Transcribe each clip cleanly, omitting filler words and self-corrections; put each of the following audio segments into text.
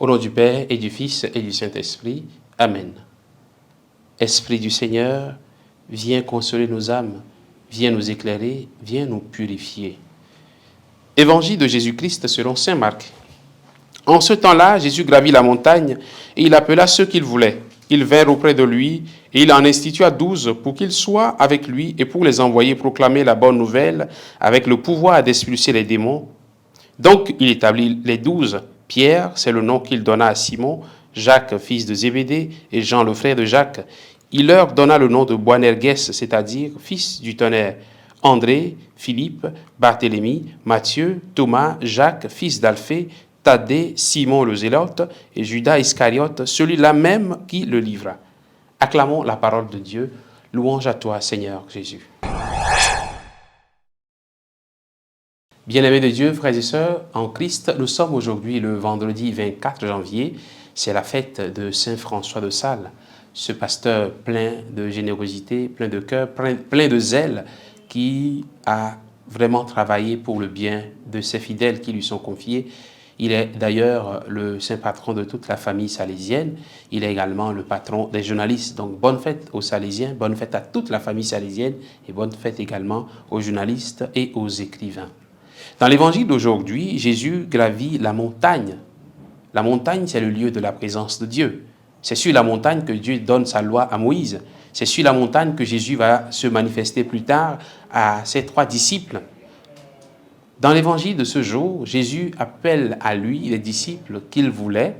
Au nom du Père et du Fils et du Saint-Esprit. Amen. Esprit du Seigneur, viens consoler nos âmes, viens nous éclairer, viens nous purifier. Évangile de Jésus-Christ selon saint Marc. En ce temps-là, Jésus gravit la montagne et il appela ceux qu'il voulait. Ils vinrent auprès de lui et il en institua 12 pour qu'ils soient avec lui et pour les envoyer proclamer la bonne nouvelle avec le pouvoir d'expulser les démons. Donc il établit les 12. Pierre, c'est le nom qu'il donna à Simon, Jacques, fils de Zébédée, et Jean, le frère de Jacques. Il leur donna le nom de Boanerges, c'est-à-dire fils du tonnerre. André, Philippe, Barthélemy, Matthieu, Thomas, Jacques, fils d'Alphée, Thaddée, Simon le Zélote, et Judas Iscariote, celui-là même qui le livra. Acclamons la parole de Dieu. Louange à toi, Seigneur Jésus. Bien-aimés de Dieu, frères et sœurs, en Christ, nous sommes aujourd'hui le vendredi 24 janvier. C'est la fête de Saint François de Sales, ce pasteur plein de générosité, plein de cœur, plein de zèle, qui a vraiment travaillé pour le bien de ses fidèles qui lui sont confiés. Il est d'ailleurs le saint patron de toute la famille salésienne. Il est également le patron des journalistes. Donc bonne fête aux Salésiens, bonne fête à toute la famille salésienne et bonne fête également aux journalistes et aux écrivains. Dans l'évangile d'aujourd'hui, Jésus gravit la montagne. La montagne, c'est le lieu de la présence de Dieu. C'est sur la montagne que Dieu donne sa loi à Moïse. C'est sur la montagne que Jésus va se manifester plus tard à ses 3 disciples. Dans l'évangile de ce jour, Jésus appelle à lui les disciples qu'il voulait.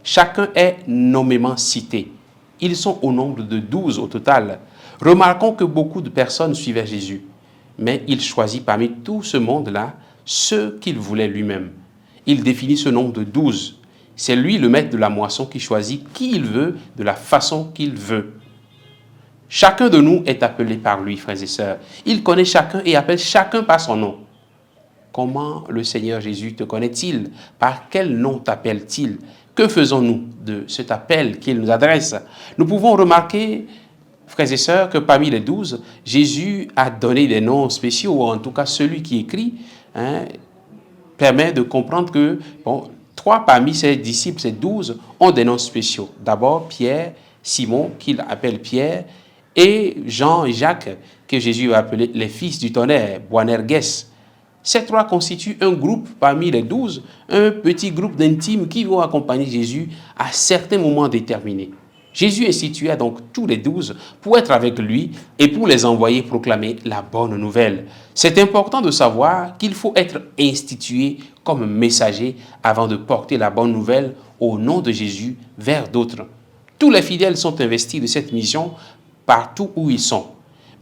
Chacun est nommément cité. Ils sont au nombre de 12 au total. Remarquons que beaucoup de personnes suivaient Jésus. Mais il choisit parmi tout ce monde-là ceux qu'il voulait lui-même. Il définit ce nombre de 12. C'est lui le maître de la moisson qui choisit qui il veut, de la façon qu'il veut. Chacun de nous est appelé par lui, frères et sœurs. Il connaît chacun et appelle chacun par son nom. Comment le Seigneur Jésus te connaît-il? Par quel nom t'appelle-t-il? Que faisons-nous de cet appel qu'il nous adresse? Nous pouvons remarquer, frères et sœurs, que parmi les 12, Jésus a donné des noms spéciaux, ou en tout cas celui qui écrit permet de comprendre que 3 parmi ses disciples, ces 12, ont des noms spéciaux. D'abord Pierre, Simon, qu'il appelle Pierre, et Jean et Jacques, que Jésus va appeler les fils du tonnerre, Boanerges. Ces 3 constituent un groupe parmi les 12, un petit groupe d'intimes qui vont accompagner Jésus à certains moments déterminés. Jésus institua donc tous les 12 pour être avec lui et pour les envoyer proclamer la bonne nouvelle. C'est important de savoir qu'il faut être institué comme messager avant de porter la bonne nouvelle au nom de Jésus vers d'autres. Tous les fidèles sont investis de cette mission partout où ils sont.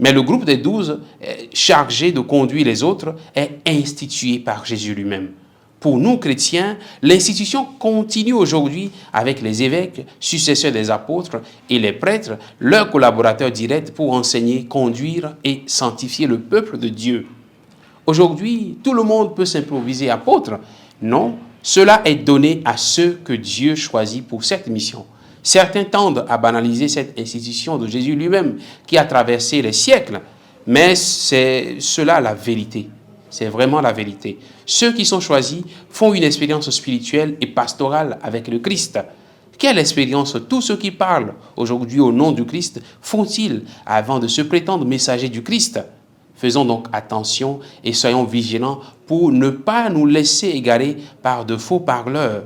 Mais le groupe des 12, chargé de conduire les autres, est institué par Jésus lui-même. Pour nous, chrétiens, l'institution continue aujourd'hui avec les évêques, successeurs des apôtres et les prêtres, leurs collaborateurs directs pour enseigner, conduire et sanctifier le peuple de Dieu. Aujourd'hui, tout le monde peut s'improviser apôtre. Non, cela est donné à ceux que Dieu choisit pour cette mission. Certains tendent à banaliser cette institution de Jésus lui-même qui a traversé les siècles, mais c'est cela la vérité. C'est vraiment la vérité. Ceux qui sont choisis font une expérience spirituelle et pastorale avec le Christ. Quelle expérience tous ceux qui parlent aujourd'hui au nom du Christ font-ils avant de se prétendre messagers du Christ? Faisons donc attention et soyons vigilants pour ne pas nous laisser égarer par de beaux parleurs,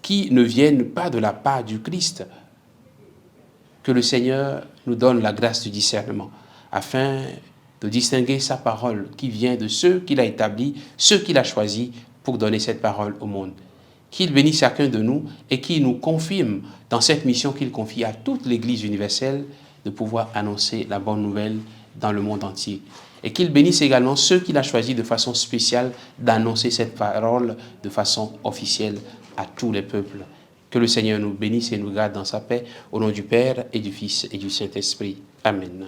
qui ne viennent pas de la part du Christ. Que le Seigneur nous donne la grâce du discernement afin de distinguer sa parole qui vient de ceux qu'il a établis, ceux qu'il a choisis pour donner cette parole au monde. Qu'il bénisse chacun de nous et qu'il nous confirme dans cette mission qu'il confie à toute l'Église universelle de pouvoir annoncer la bonne nouvelle dans le monde entier. Et qu'il bénisse également ceux qu'il a choisis de façon spéciale d'annoncer cette parole de façon officielle à tous les peuples. Que le Seigneur nous bénisse et nous garde dans sa paix. Au nom du Père et du Fils et du Saint-Esprit. Amen.